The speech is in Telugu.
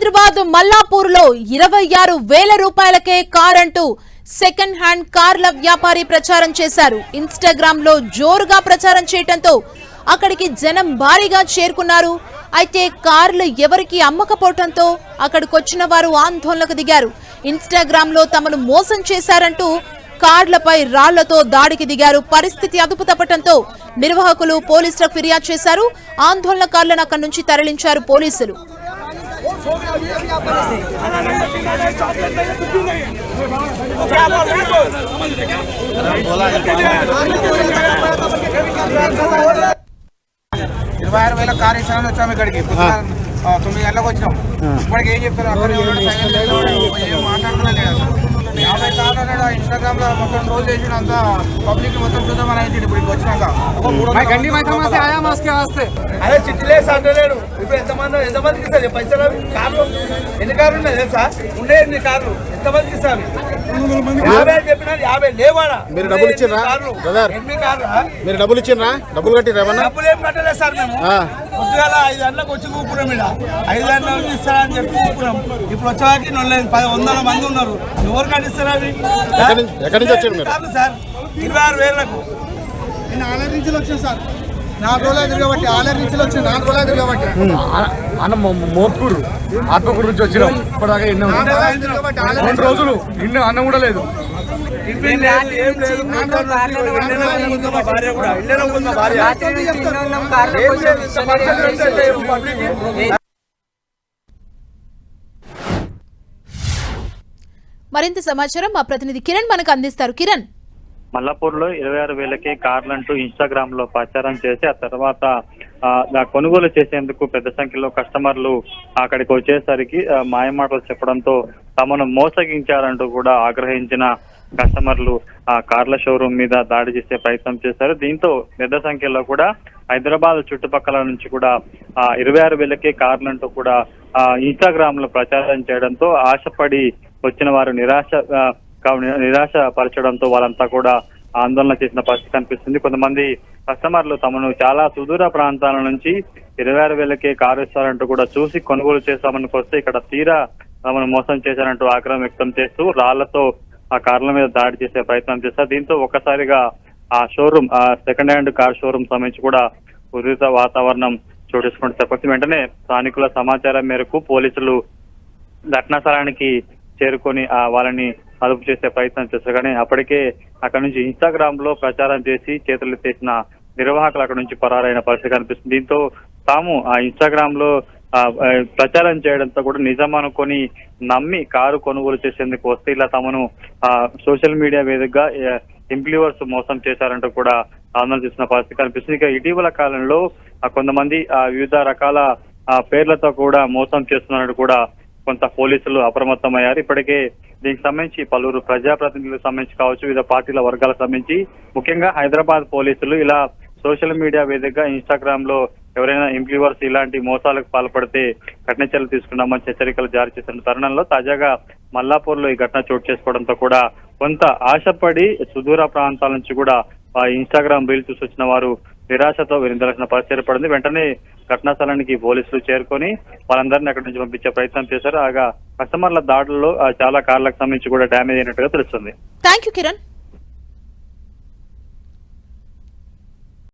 హైదరాబాద్ మల్లాపూర్ లో 26,000 రూపాయలకే కార్ అంటూ సెకండ్ హ్యాండ్ కార్ల వ్యాపారి ప్రచారం చేశారు. ఇన్స్టాగ్రామ్ లో జోరుగా ప్రచారం చేయడంతో అక్కడికి జనం భారీగా చేరుకున్నారు. అయితే కార్లు ఎవరికి అమ్మకపోవడంతో అక్కడికొచ్చిన వారు ఆందోళనకు దిగారు. ఇన్స్టాగ్రామ్ లో తమను మోసం చేశారంటూ కార్లపై రాళ్లతో దాడికి దిగారు. పరిస్థితి అదుపు తప్పటంతో నిర్వాహకులు పోలీసులకు ఫిర్యాదు చేశారు. ఆందోళనకారులను అక్కడి నుంచి తరలించారు పోలీసులు. కార్ ఇస్తామని వచ్చాము ఇక్కడికి 9 గంటలకు వచ్చినాం. ఇప్పటికి ఏం చెప్తారు మాట్లాడుతున్నా 50 కార్లు అన్నాడు. ఇన్స్టాగ్రామ్ లో మొత్తం రోజు చేసిన అంతా పబ్లిక్ మొత్తం చూద్దామని అయితే ఇప్పుడు వచ్చినాక అదే చిట్టిలే అంటలేడు. ఇప్పుడు ఎంతమందికి ఇస్తారు పైసలు? కార్లు ఎన్ని కార్లు ఉన్నాయి తెలుసా? ఉండే ఎన్ని కార్లు ఎంతమందికి ఇస్తారు? 50 చెప్పినా 50 లేవాడా? మీరు డబ్బులు ఇచ్చిర్రా? ఎన్ని కార్లు మీరు డబ్బులు ఇచ్చిర్రా? డబ్బులు కట్టిర్రా? డబ్బులు ఏం కట్టలేదు సార్. మేము పొద్దుగాల 5 గంటలకు వచ్చి కూపురం ఇక్కడ 5 గంటల నుంచి ఇస్తారని చెప్పి కూపురం. ఇప్పుడు వచ్చేవాకి 100 మంది ఉన్నారు. ఎవరు కట్టిస్తారు అవి? ఎక్కడి నుంచి వచ్చారు మీరు? సార్ 26,000లకు నేను ఆలయ నుంచి వచ్చాను సార్. 4 రోజులు తిరగబట్టి ఆలయ నుంచి వచ్చి 4 రోజులు తిరగబట్టి అన్న మోత్కూరు ఆత్మకూరు నుంచి వచ్చినాం. ఇప్పటిదాకా 2 రోజులు ఇన్ని అన్నం కూడా లేదు. మరింత సమాచారం మా ప్రతినిధి కిరణ్ మనకు అందిస్తారు. కిరణ్, మల్లాపూర్ లో 26,000కే కార్లంటూ ఇన్స్టాగ్రామ్ లో ప్రచారం చేసి ఆ తర్వాత కొనుగోలు చేసేందుకు పెద్ద సంఖ్యలో కస్టమర్లు అక్కడికి వచ్చేసరికి మాయమాటలు చెప్పడంతో తమను మోసగించారంటూ కూడా ఆగ్రహించిన కస్టమర్లు ఆ కార్ల షోరూమ్ మీద దాడి చేసే ప్రయత్నం చేశారు. దీంతో పెద్ద సంఖ్యలో కూడా హైదరాబాద్ చుట్టుపక్కల నుంచి కూడా 26,000కే కార్లంటూ కూడా ఇన్స్టాగ్రామ్ లో ప్రచారం చేయడంతో ఆశపడి వచ్చిన వారు నిరాశ పరచడంతో వాళ్ళంతా కూడా ఆందోళన చేసిన పరిస్థితి కనిపిస్తుంది. కొంతమంది కస్టమర్లు తమను చాలా సుదూర ప్రాంతాల నుంచి 26,000కే కారు ఇస్తారంటూ కూడా చూసి కొనుగోలు చేస్తామని వస్తే ఇక్కడ తీరా తమను మోసం చేశారంటూ ఆగ్రహం వ్యక్తం చేస్తూ రాళ్లతో ఆ కార్ల మీద దాడి చేసే ప్రయత్నం చేస్తారు. దీంతో ఒక్కసారిగా ఆ showroom second hand car showroom సంబంధించి కూడా ఉద్రిక్త వాతావరణం చోటేసుకుంటూ చెప్పొచ్చు. వెంటనే స్థానికుల సమాచారం మేరకు పోలీసులు ఘటనా స్థలానికి చేరుకొని వాళ్ళని అదుపు చేసే ప్రయత్నం చేస్తారు. కానీ అప్పటికే అక్కడ నుంచి ఇన్స్టాగ్రామ్ లో ప్రచారం చేసి చేతులు చేసిన నిర్వాహకులు అక్కడ నుంచి పరారైన పరిస్థితి కనిపిస్తుంది. దీంతో తాము ఆ ఇన్స్టాగ్రామ్ లో ప్రచారం చేయడంతో కూడా నిజం అనుకొని నమ్మి కారు కొనుగోలు చేసేందుకు వస్తే ఇలా తమను సోషల్ మీడియా వేదికగా ఇంప్లూవర్స్ మోసం చేశారంటూ కూడా ఆందోళన చేసిన పరిస్థితి కనిపిస్తుంది. ఇక ఇటీవల కాలంలో కొంతమంది వివిధ రకాల పేర్లతో కూడా మోసం చేస్తున్నట్టు కూడా కొంత పోలీసులు అప్రమత్తమయ్యారు. ఇప్పటికే దీనికి సంబంధించి పలువురు ప్రజాప్రతినిధులకు సంబంధించి కావచ్చు, వివిధ పార్టీల వర్గాలకు సంబంధించి ముఖ్యంగా హైదరాబాద్ పోలీసులు ఇలా సోషల్ మీడియా వేదికగా ఇన్స్టాగ్రామ్ లో ఎవరైనా ఇంప్లూవర్స్ ఇలాంటి మోసాలకు పాల్పడితే కఠిన చర్యలు తీసుకున్నామని హెచ్చరికలు జారీ చేసిన తరుణంలో తాజాగా మల్లాపూర్ లో ఈ ఘటన చోటు చేసుకోవడంతో కూడా కొంత ఆశపడి సుదూర ప్రాంతాల నుంచి కూడా ఇన్స్టాగ్రామ్ రీల్ చూసి వచ్చిన వారు నిరాశతో వెనుదలసిన పరిస్థితి ఏర్పడింది. వెంటనే ఘటనా స్థలానికి పోలీసులు చేరుకొని వాళ్ళందరినీ అక్కడి నుంచి పంపించే ప్రయత్నం చేశారు. ఆగా కస్టమర్ల దాడుల్లో చాలా కార్లకు సంబంధించి కూడా డ్యామేజ్ అయినట్టుగా తెలుస్తుంది. థాంక్యూ కిరణ్.